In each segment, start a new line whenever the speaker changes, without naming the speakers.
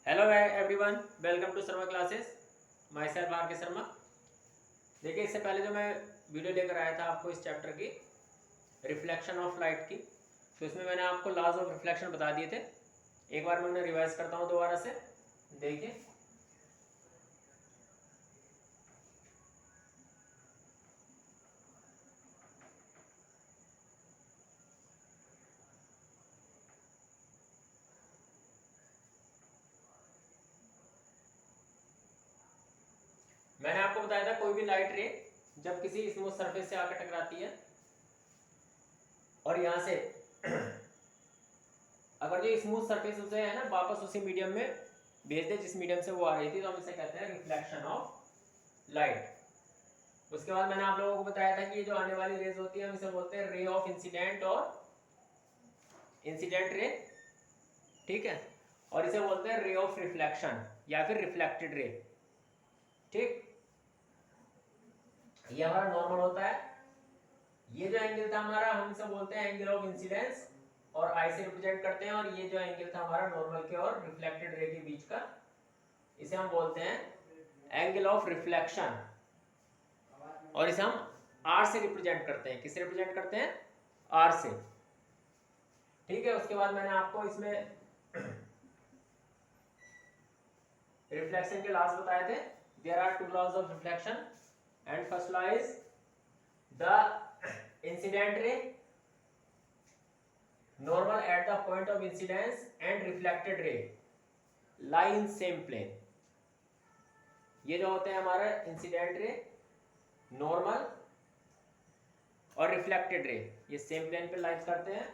Hello everyone, welcome to Sharma classes. Myself R K Sharma. देखिए, इससे पहले जो मैं वीडियो लेकर आया था आपको इस चैप्टर की रिफ्लेक्शन ऑफ लाइट की, तो इसमें मैंने आपको लॉज ऑफ रिफ्लेक्शन बता दिए थे। एक बार मैं उन्हें रिवाइज करता हूँ दोबारा से। देखिए, मैंने आपको बताया था कोई भी लाइट रे जब किसी स्मूथ सरफेस से आकर टकराती है और यहाँ से अगर जो स्मूथ सरफेस उसे है ना वापस उसी मीडियम में भेज दे जिस मीडियम से वो आ रही थी, तो हम इसे कहते हैं रिफ्लेक्शन ऑफ लाइट। उसके बाद मैंने आप लोगों को बताया था कि ये जो आने वाली रेज होती है हम इसे बोलते हैं रे ऑफ इंसिडेंट और इंसिडेंट रे, ठीक है। और इसे बोलते हैं रे ऑफ रिफ्लेक्शन या फिर रिफ्लेक्टेड रे, ठीक। ये हमारा नॉर्मल होता है। ये जो एंगल था हमारा हम इसे बोलते हैं एंगल ऑफ इंसिडेंस और आई से रिप्रेजेंट करते हैं। और ये जो एंगल था हमारा नॉर्मल के और रिफ्लेक्टेड रे के बीच का, इसे हम बोलते हैं एंगल ऑफ रिफ्लेक्शन। और इसे हम आर से रिप्रेजेंट करते हैं। किससे रिप्रेजेंट करते हैं? आर से, ठीक है। उसके बाद मैंने आपको इसमें रिफ्लेक्शन के लॉज बताए थे। There are two laws of reflection and first law is the incident ray normal at the point of incidence and reflected ray lie in same plane। ये जो होते हैं हमारे इंसिडेंट रे, नॉर्मल और reflected ray, ये same plane पे lies करते हैं।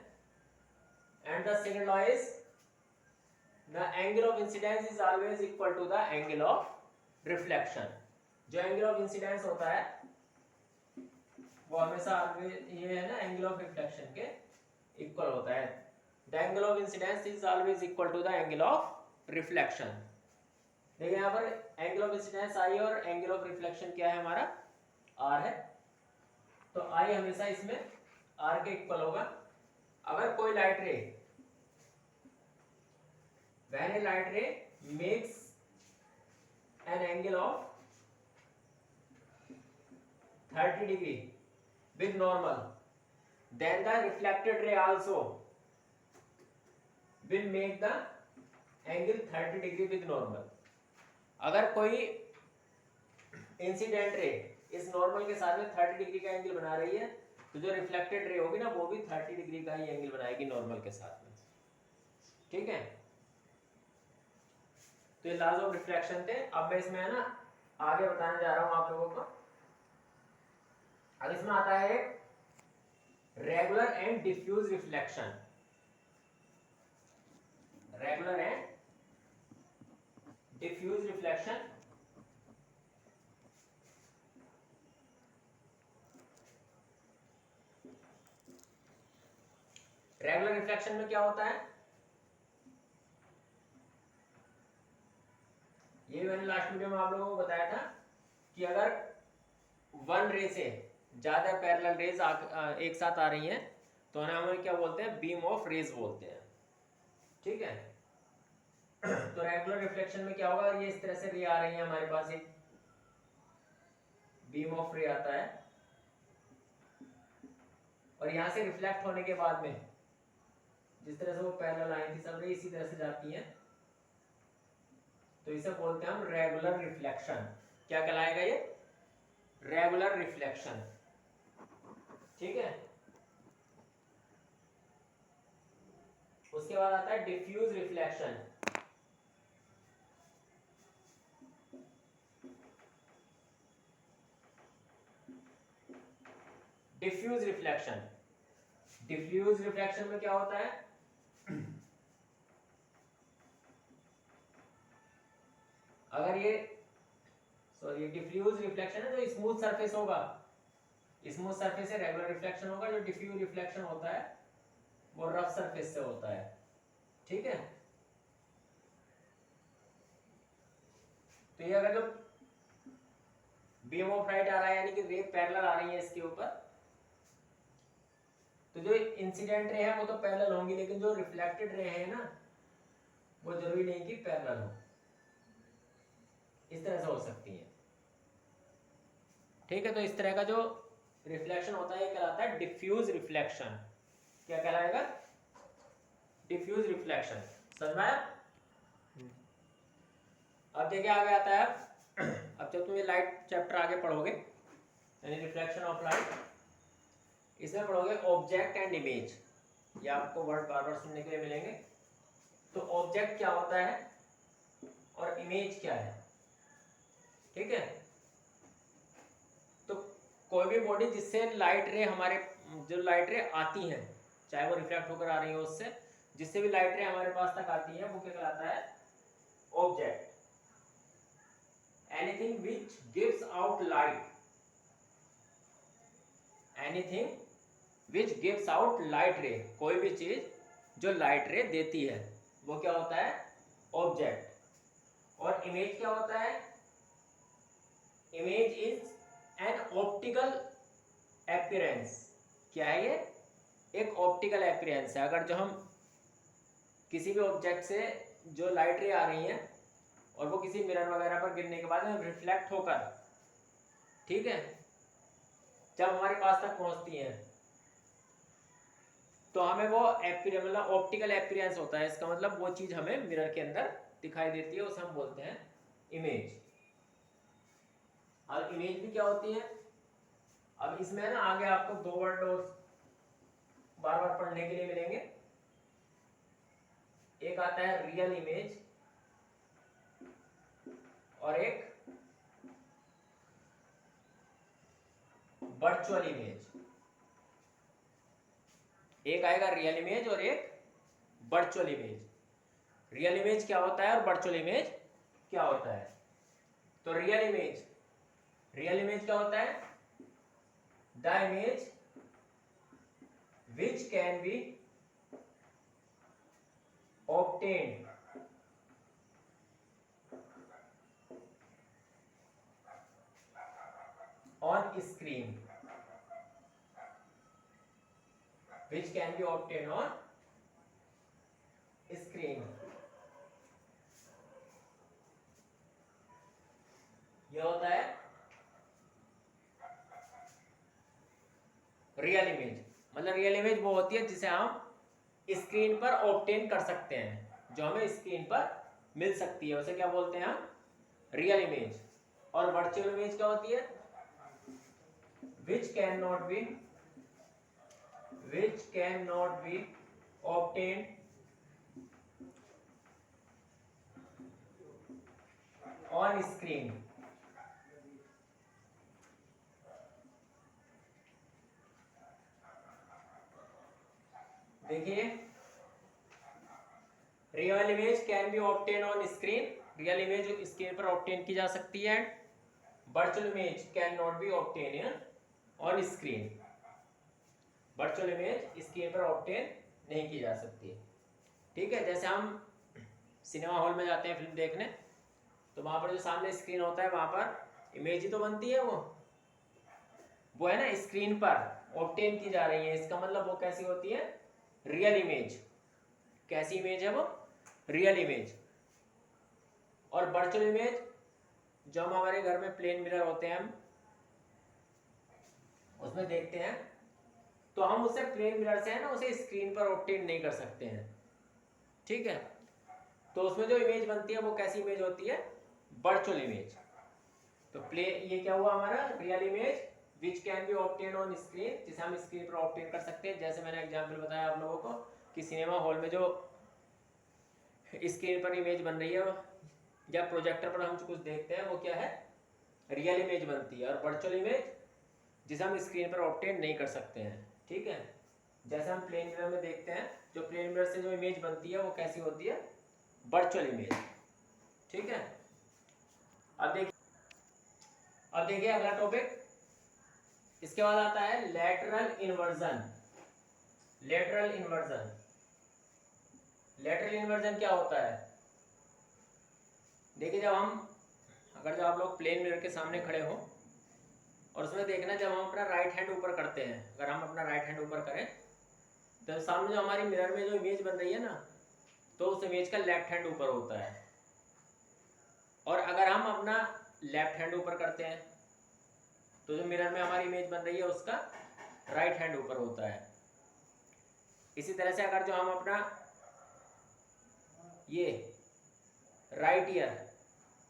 And the second law is the angle of incidence is always equal to the angle of reflection. जो एंगल ऑफ इंसिडेंस होता है वो हमेशा ये है ना एंगल ऑफ रिफ्लेक्शन के इक्वल होता है। The angle of incidence is always equal to the angle of reflection. देखिए यहाँ पर एंगल ऑफ इंसिडेंस आई और एंगल ऑफ रिफ्लेक्शन क्या है हमारा? आर है। तो आई हमेशा इसमें आर के इक्वल होगा। अगर कोई लाइट रे, व्हेन ए लाइट रे makes an angle of 30 degree with normal, then the reflected ray also will make the angle 30 degree with normal। अगर कोई इंसिडेंट रे इस नॉर्मल के साथ में 30 डिग्री का एंगल बना रही है, तो जो रिफ्लेक्टेड रे होगी ना वो भी 30 डिग्री का ही एंगल बनाएगी नॉर्मल के साथ में, ठीक है। तो ये लॉज ऑफ रिफ्लेक्शन थे। अब मैं इसमें है ना आगे बताने जा रहा हूं आप लोगों को। अब इसमें आता है regular and diffuse reflection. Regular and diffuse reflection. Regular reflection में क्या होता है? ये मैंने लास्ट वीडियो में आप लोगों को बताया था कि अगर वन रे से ज्यादा पैरेलल रेज एक साथ आ रही हैं तो हमें क्या बोलते हैं? बीम ऑफ रेज बोलते हैं, ठीक है। तो रेगुलर रिफ्लेक्शन में क्या होगा? ये इस तरह से रे आ रही है हमारे पास, एक बीम ऑफ रे आता है और यहां से रिफ्लेक्ट होने के बाद में जिस तरह से वो पैरेलल आई थी सब रे इसी तरह से जाती हैं, तो इसे बोलते हैं हम रेगुलर रिफ्लेक्शन। क्या कहलाएगा ये? रेगुलर रिफ्लेक्शन, ठीक है। उसके बाद आता है diffuse reflection. Diffuse reflection, diffuse reflection में क्या होता है? अगर ये सॉरी डिफ्यूज रिफ्लेक्शन है जो स्मूथ सरफेस होगा, स्मूथ सरफेस से रेगुलर रिफ्लेक्शन होगा। जो डिफ्यूज रिफ्लेक्शन होता है वो रफ सरफेस से होता है, ठीक है। तो ये अगर जो बीम ऑफ लाइट आ रहा है यानी कि रे पैरेलल आ रही है इसके ऊपर, तो जो इंसिडेंट रे है वो तो पैरेलल होंगी, लेकिन जो रिफ्लेक्टेड रे है ना वो जरूरी नहीं कि पैरेलल हो, इस तरह से हो सकती हैं। ठीक है, तो इस तरह का जो रिफ्लेक्शन होता है ये कहलाता है डिफ्यूज रिफ्लेक्शन। क्या कहलाएगा? Diffuse reflection. समझ में आया? अब देखिए आगे आता है अब जब तुम ये लाइट चैप्टर आगे पढ़ोगे यानी रिफ्लेक्शन ऑफ लाइट, इसमें पढ़ोगे ऑब्जेक्ट एंड इमेज। ये आपको वर्ड बार बार सुनने के लिए मिलेंगे। तो ऑब्जेक्ट क्या होता है और इमेज क्या है। ठीक है, तो कोई भी बॉडी जिससे लाइट रे हमारे जो लाइट रे आती है, चाहे वो रिफ्लेक्ट होकर आ रही हो उससे, जिससे भी लाइट रे हमारे पास तक आती है वो क्या कहलाता है? Object. Anything which gives out light, anything which gives out light रे, कोई भी चीज जो लाइट रे देती है वो क्या होता है? ऑब्जेक्ट। और इमेज क्या होता है? Image is an optical appearance. क्या है ये? एक ऑप्टिकल अपीयरेंस है। अगर जो हम किसी भी ऑब्जेक्ट से जो लाइट रे आ रही है और वो किसी मिरर वगैरह पर गिरने के बाद में रिफ्लेक्ट होकर, ठीक है, जब हमारे पास तक पहुंचती हैं तो हमें वो मतलब ऑप्टिकल अपीयरेंस होता है। इसका मतलब वो चीज हमें मिरर के अंदर दिखाई देती है, उसे हम बोलते हैं इमेज। और इमेज भी क्या होती है? अब इसमें ना आगे आपको दो वर्ड और बार बार पढ़ने के लिए मिलेंगे। एक आता है रियल इमेज और एक वर्चुअल इमेज। एक आएगा रियल इमेज और एक वर्चुअल इमेज। रियल इमेज क्या होता है और वर्चुअल इमेज क्या होता है? तो रियल इमेज क्या होता है? The image which can be obtained on screen, which can be obtained on screen। ये होता है रियल इमेज। मतलब रियल इमेज वो होती है जिसे हम स्क्रीन पर ऑब्टेन कर सकते हैं, जो हमें स्क्रीन पर मिल सकती है, उसे क्या बोलते हैं हम? Real image. और वर्चुअल इमेज क्या होती है? which cannot be obtained on screen। देखिए, real image can be obtain on screen, real image screen पर ऑब्टेन की जा सकती है। Virtual image can not be obtain on screen, virtual image screen पर ऑब्टेन नहीं की जा सकती। ठीक है, जैसे हम सिनेमा हॉल में जाते हैं फिल्म देखने, तो वहां पर जो सामने स्क्रीन होता है वहां पर इमेज ही तो बनती है, वो है ना स्क्रीन पर ऑब्टेन की जा रही है। इसका मतलब वो कैसी होती है? Real image. कैसी इमेज है वो? Real image. और वर्चुअल इमेज, जो हम हमारे घर में प्लेन मिरर होते हैं हम उसमें देखते हैं, तो हम उसे प्लेन मिरर से है ना उसे स्क्रीन पर ऑब्टेन नहीं कर सकते हैं। ठीक है, तो उसमें जो इमेज बनती है वो कैसी इमेज होती है? Virtual image. तो ये क्या हुआ हमारा? Real image which can be obtain on screen, जिसे हम स्क्रीन पर ऑब्टेन कर सकते हैं। जैसे मैंने एग्जांपल बताया आप लोगों को कि सिनेमा हॉल में जो स्क्रीन पर इमेज बन रही है या प्रोजेक्टर पर हम कुछ देखते हैं वो क्या है? रियल इमेज बनती है। और वर्चुअल इमेज जिसे हम स्क्रीन पर ऑब्टेन नहीं कर सकते हैं। ठीक है, जैसे हम प्लेन मिरर में देखते हैं, जो प्लेन मिरर से जो इमेज बनती है वो कैसी होती है? Virtual image. ठीक है, अब देखिए अगला टॉपिक। इसके बाद आता है lateral inversion. Lateral inversion, lateral inversion क्या होता है? देखिए, जब आप लोग प्लेन मिरर के सामने खड़े हो और उसमें देखना, जब हम अपना राइट हैंड ऊपर करते हैं, अगर हम अपना राइट हैंड ऊपर करें तो सामने जो हमारी मिरर में जो इमेज बन रही है ना, तो उस इमेज का लेफ्ट हैंड ऊपर होता है। और अगर हम अपना लेफ्ट हैंड ऊपर करते हैं तो जो मिरर में हमारी इमेज बन रही है उसका राइट हैंड ऊपर होता है। इसी तरह से अगर जो हम अपना ये राइट ईयर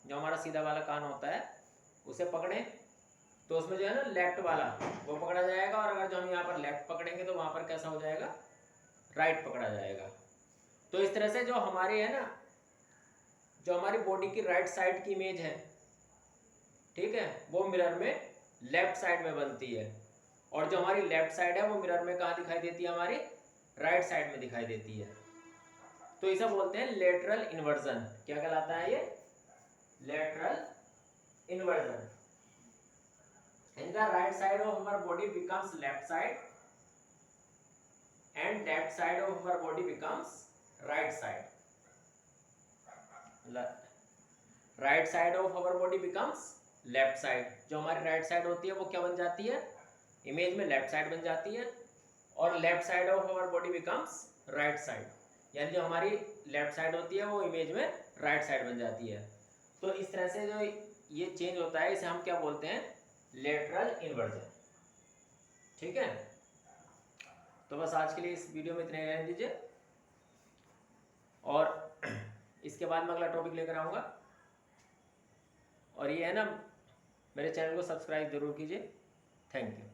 जो हमारा सीधा वाला कान होता है उसे पकड़े तो उसमें जो है ना लेफ्ट वाला वो पकड़ा जाएगा, और अगर जो हम यहाँ पर लेफ्ट पकड़ेंगे तो वहाँ पर कैसा हो जाएगा, राइट पकड़ा जाएगा। तो इस तरह से जो हमारे है ना, जो हमारी बॉडी की राइट साइड की इमेज है, ठीक है, वो मिरर में लेफ्ट साइड में बनती है, और जो हमारी लेफ्ट साइड है वो मिरर में कहाँ दिखाई देती है, हमारी राइट साइड में दिखाई देती है। तो इसे बोलते हैं लेटरल इन्वर्जन। क्या कहलाता है ये, lateral inversion. And the right side of our body becomes left side and left side of our body becomes right side. Right side of our body becomes left side. जो हमारी right side होती है वो क्या बन जाती है, image में left side बन जाती है, और left side of our body becomes right side, यानी जो हमारी left side होती है वो इमेज में right side बन जाती है। तो इस तरह से जो ये चेंज होता है इसे हम क्या बोलते हैं, लेटरल इन्वर्जन। ठीक है, तो बस आज के लिए इस वीडियो में इतने ही रहने दीजिए, और इसके बाद मैं अगला टॉपिक लेकर आऊँगा। और ये है ना, मेरे चैनल को सब्सक्राइब जरूर कीजिए। Thank you.